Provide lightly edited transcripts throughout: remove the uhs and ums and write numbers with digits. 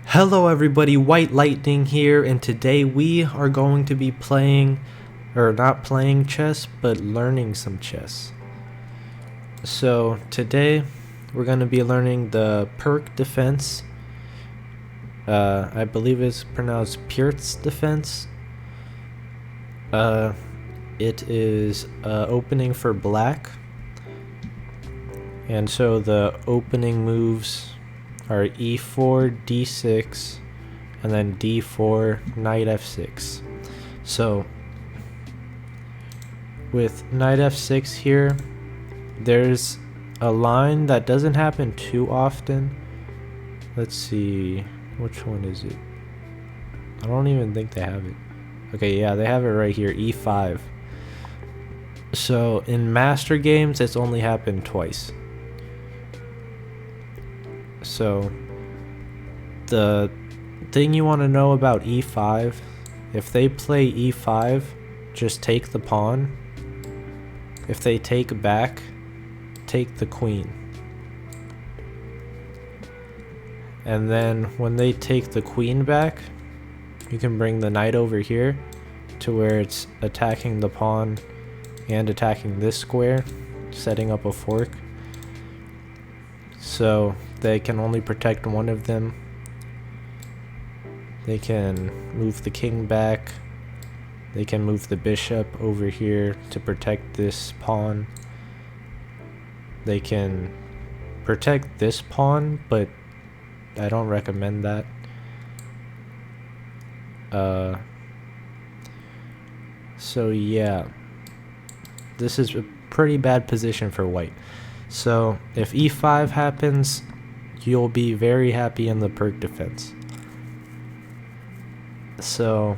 Hello everybody, White Lightning here, and today we are going to be playing, or not playing chess, but learning some chess. So today we're going to be learning the Pirc defense. I believe it's pronounced Pirc defense. It is opening for black, and so the opening moves are e4, d6, and then d4, knight f6. So with knight f6 here, there's a line that doesn't happen too often. Let's see, which one is it? I don't even think they have it. Okay, yeah, they have it right here, e5. So in master games, it's only happened twice. So the thing you want to know about e5, if they play e5, just take the pawn. If they take back, take the queen. And then when they take the queen back, you can bring the knight over here to where it's attacking the pawn and attacking this square, setting up a fork. So they can only protect one of them. They can move the king back. They can move the bishop over here to protect this pawn. They can protect this pawn, but I don't recommend that. So yeah, this is a pretty bad position for white. So if e5 happens, you'll be very happy in the Pirc defense. So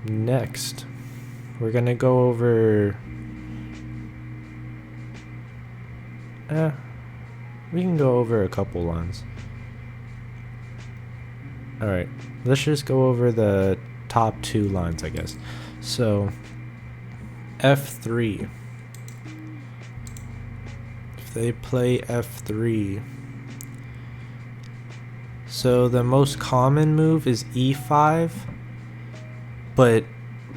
next we're gonna go over we can go over a couple lines. Alright, let's just go over the top two lines, I guess. So f3. If they play f3, so the most common move is e5, but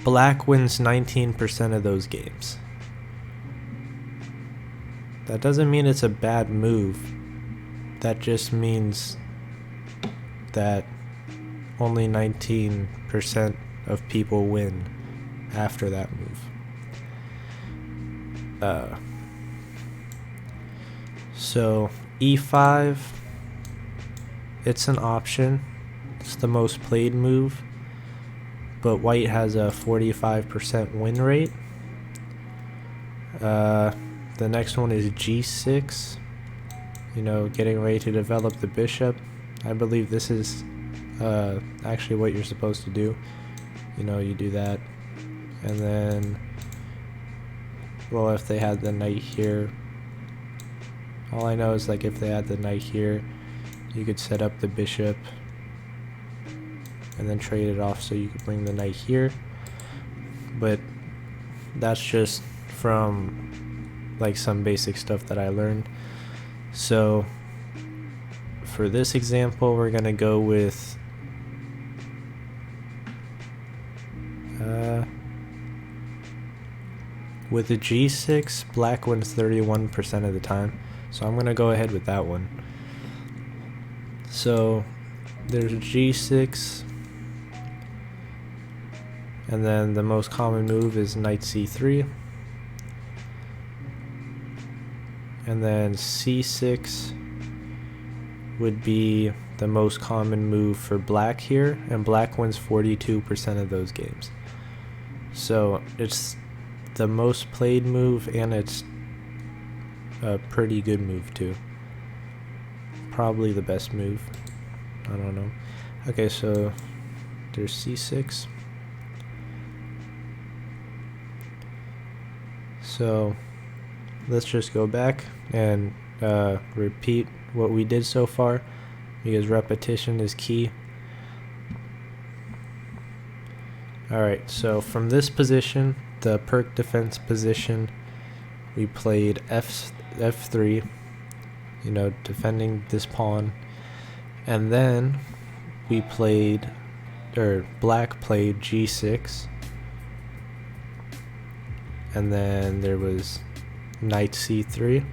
black wins 19% of those games. That doesn't mean it's a bad move. That just means that only 19% of people win after that move. So e5, it's an option. It's the most played move, but white has a 45% win rate. The next one is g6, getting ready to develop the bishop. I believe this is actually what you're supposed to do. You do that, and then, well, if they had the knight here, all I know is like if they had the knight here, you could set up the bishop and then trade it off so you could bring the knight here. But that's just from like some basic stuff that I learned. So for this example, we're gonna go with a g6, black wins 31% of the time. So I'm gonna go ahead with that one. So there's a g6, and then the most common move is knight c3, and then c6 would be the most common move for black here, and black wins 42% of those games. So it's the most played move, and it's a pretty good move too. Probably the best move. I don't know. Okay, so there's c6. So let's just go back and repeat what we did so far, because repetition is key. Alright, so from this position, the Pirc defense position, we played f3, you know, defending this pawn. And then we played, or black played g6. And then there was knight c3.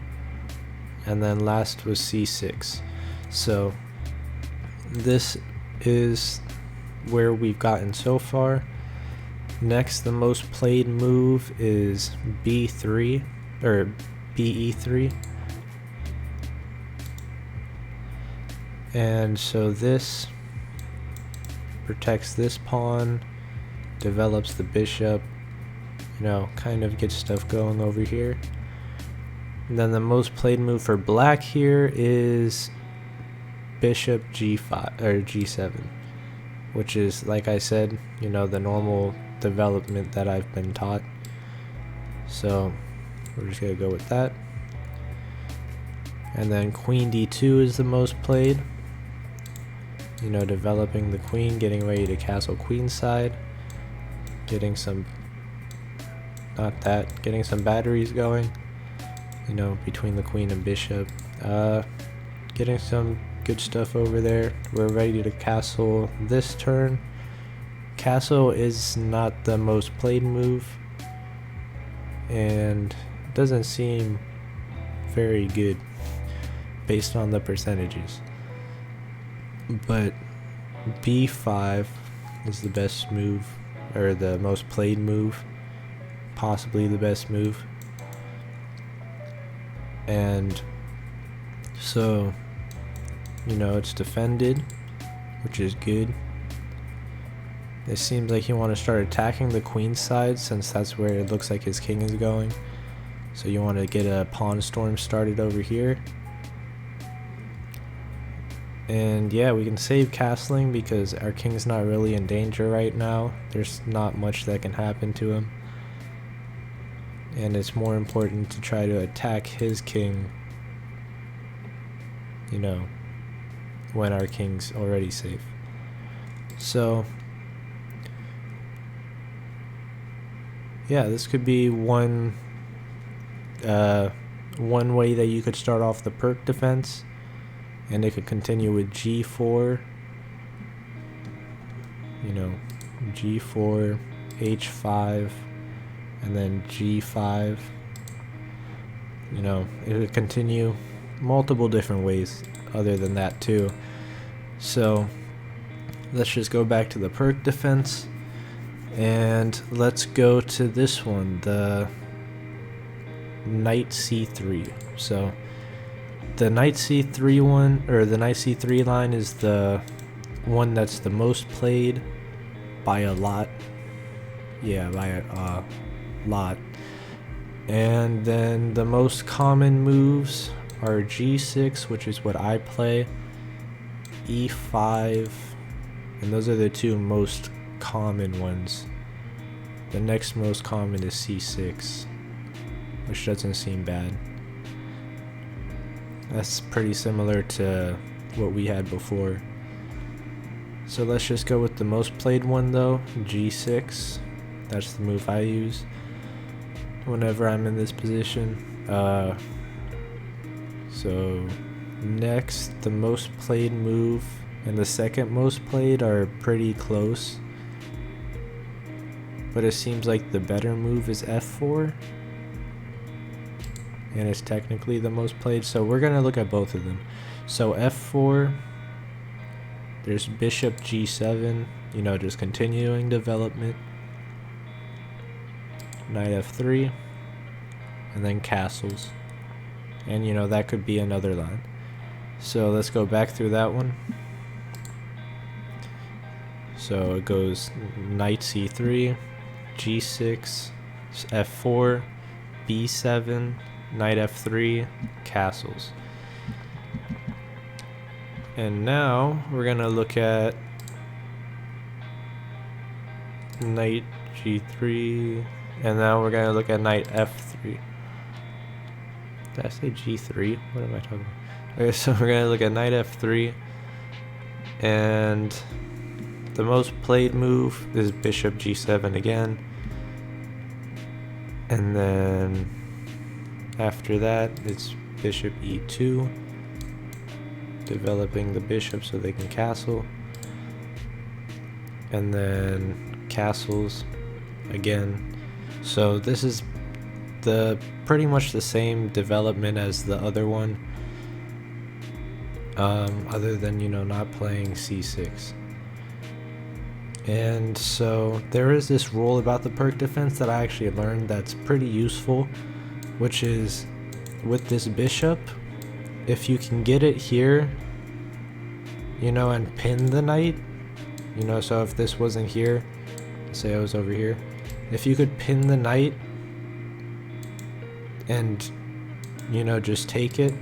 And then last was c6. So this is where we've gotten so far. Next, the most played move is b3, or be3. And so this protects this pawn, develops the bishop, you know, kind of gets stuff going over here. And then the most played move for black here is bishop g5 or g7, which is, like I said, you know, the normal development that I've been taught. So we're just gonna go with that. And then queen d2 is the most played, you know, developing the queen, getting ready to castle queenside, getting some, getting some batteries going, you know, between the queen and bishop, getting some good stuff over there. We're ready to castle this turn. Castle is not the most played move and doesn't seem very good based on the percentages, but b5 is the best move, or the most played move, possibly the best move. And so, you know, it's defended, which is good. It seems like you want to start attacking the queen side, since that's where it looks like his king is going. So you want to get a pawn storm started over here. And yeah, we can save castling because our king's not really in danger right now. There's not much that can happen to him. And it's more important to try to attack his king, you know, when our king's already safe. So yeah, this could be one way that you could start off the Pirc defense, and it could continue with g4, you know, g4, h5, and then g5. You know, it would continue multiple different ways other than that too. So let's just go back to the Pirc defense, and let's go to this one, the knight c3. So the knight c3 one, or the knight c3 line, is the one that's the most played by a lot. Yeah, by a lot. And then the most common moves are g6, which is what I play, e5, and those are the two most common ones. The next most common is c6, which doesn't seem bad. That's pretty similar to what we had before. So let's just go with the most played one though, g6. That's the move I use whenever I'm in this position. So next, the most played move and the second most played are pretty close, but it seems like the better move is f4, and it's technically the most played, so we're gonna look at both of them. So f4, there's bishop g7, you know, just continuing development, knight f3, and then castles, and you know, that could be another line. So let's go back through that one. So it goes knight c3, g6, f4, b7, knight f3, castles. And now we're gonna look at knight g3, and now we're gonna look at knight f3. Did I say g3? What am I talking about? Okay, so we're gonna look at knight f3, and the most played move is bishop g7 again, and then after that it's bishop e2, developing the bishop so they can castle. And then castles again. So this is pretty much the same development as the other one, other than, you know, not playing c6. And so there is this rule about the Pirc defense that I actually learned that's pretty useful, which is with this bishop, if you can get it here, you know, and pin the knight, you know, so if this wasn't here, say I was over here, if you could pin the knight and, you know, just take it,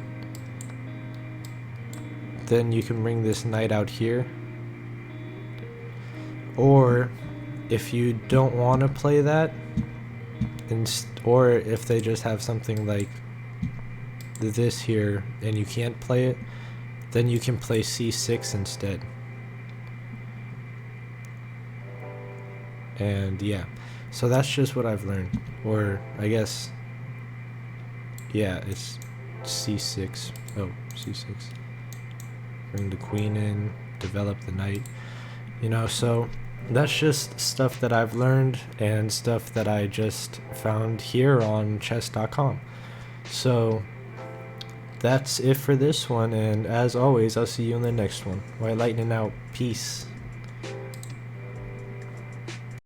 then you can bring this knight out here. Or if you don't want to play that, or if they just have something like this here and you can't play it, then you can play c6 instead. And yeah, so that's just what I've learned. Or I guess, yeah, it's c6. Oh, c6. Bring the queen in, develop the knight. You know, so that's just stuff that I've learned and stuff that I just found here on chess.com. So that's it for this one, and as always, I'll see you in the next one. White Lightning out. Peace.